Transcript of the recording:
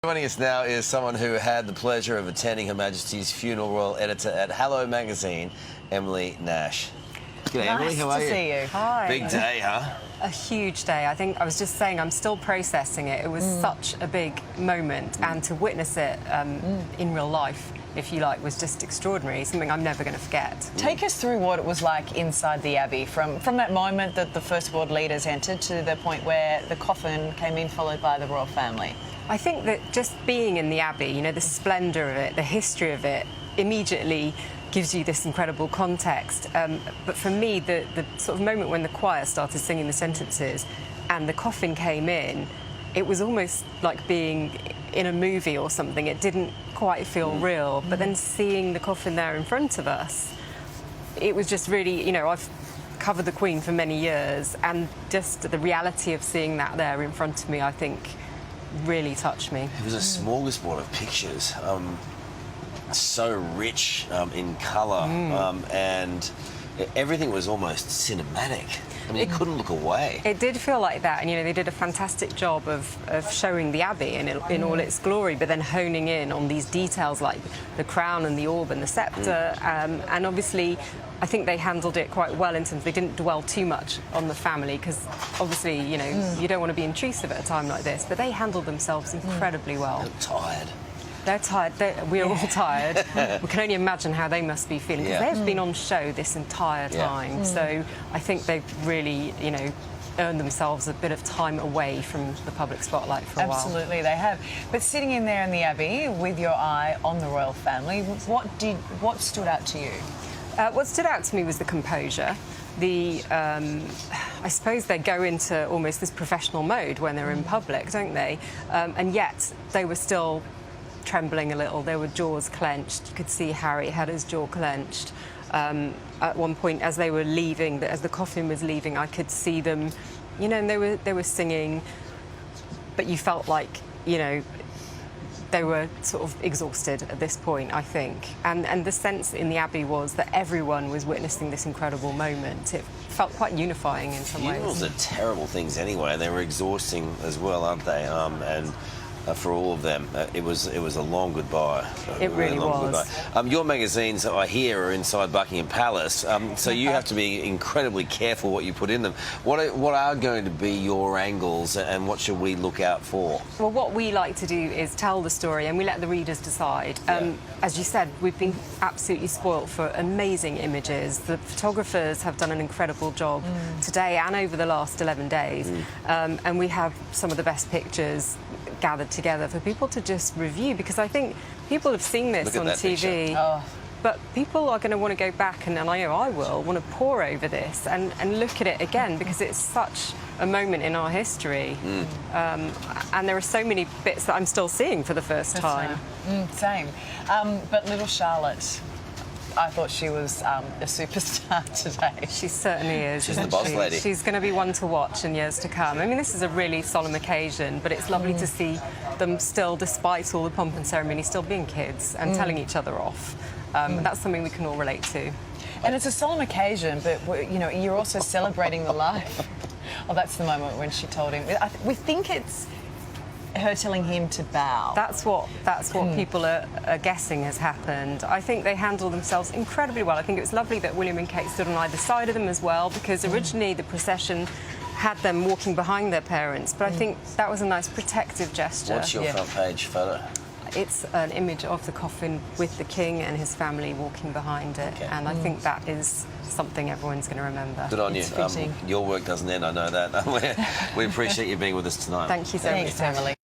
Joining us now is someone who had the pleasure of attending Her Majesty's funeral, royal editor at Hello Magazine, Emily Nash. G'day, Emily. How are you? Nice to see you. Hi. Big day, huh? A huge day. I think I was just saying I'm still processing it. It was such a big moment, and to witness it in real life, if you like, was just extraordinary. Something I'm never going to forget. Take us through what it was like inside the Abbey, from that moment that the First World leaders entered to the point where the coffin came in, followed by the royal family. I think that just being in the Abbey, you know, the splendour of it, the history of it, immediately gives you this incredible context. But for me, the sort of moment when the choir started singing the sentences and the coffin came in, it was almost like being in a movie or something. It didn't quite feel real. But then seeing the coffin there in front of us, it was just really, you know, I've covered the Queen for many years, and just the reality of seeing that there in front of me, I think, really touched me. It was a smorgasbord of pictures, so rich in colour, and everything was almost cinematic. I mean, you couldn't look away. It did feel like that, and you know, they did a fantastic job of showing the Abbey in all its glory, but then honing in on these details like the crown and the orb and the sceptre, and obviously I think they handled it quite well in terms they didn't dwell too much on the family, because obviously, you know, you don't want to be intrusive at a time like this, but they handled themselves incredibly well. I'm tired. They're tired. We're all tired. We can only imagine how they must be feeling, because they've been on show this entire time. So I think they've really, you know, earned themselves a bit of time away from the public spotlight for a while. Absolutely, they have. But sitting in there in the Abbey with your eye on the royal family, what stood out to you? What stood out to me was the composure. I suppose they go into almost this professional mode when they're in public, don't they? And yet they were still trembling a little. Their jaws clenched. You could see Harry had his jaw clenched. At one point, as they were leaving, as the coffin was leaving, I could see them, you know, and they were singing, but you felt like, you know, they were sort of exhausted at this point, I think. And the sense in the Abbey was that everyone was witnessing this incredible moment. It felt quite unifying in some ways. Funerals are terrible things anyway. They were exhausting as well, aren't they? And for all of them, it was a long goodbye. It really was. Your magazines, I hear, are inside Buckingham Palace, so you have to be incredibly careful what you put in them. What are going to be your angles, and what should we look out for? Well, what we like to do is tell the story, and we let the readers decide. As you said, we've been absolutely spoilt for amazing images. The photographers have done an incredible job today and over the last 11 days, and we have some of the best pictures gathered together for people to just review, because I think people have seen this on TV, but people are going to want to go back, and I know I will, want to pore over this and look at it again, because it's such a moment in our history. And there are so many bits that I'm still seeing for the first time. Same. But little Charlotte, I thought she was a superstar today. She certainly is. She's the boss lady. She's going to be one to watch in years to come. I mean, this is a really solemn occasion, but it's lovely to see them still, despite all the pomp and ceremony, still being kids and telling each other off. That's something we can all relate to. And it's a solemn occasion, but you know, you're also celebrating the life. Oh, that's the moment when she told him. We think it's her telling him to bow. That's what people are guessing has happened. I think they handled themselves incredibly well. I think it was lovely that William and Kate stood on either side of them as well, because originally the procession had them walking behind their parents, but I think that was a nice protective gesture. What's your front page photo? It's an image of the coffin with the King and his family walking behind it, and I think that is something everyone's going to remember. Good on you. Fitting. Your work doesn't end, I know that. We appreciate you being with us tonight. Thank you so much. Thanks, Emily.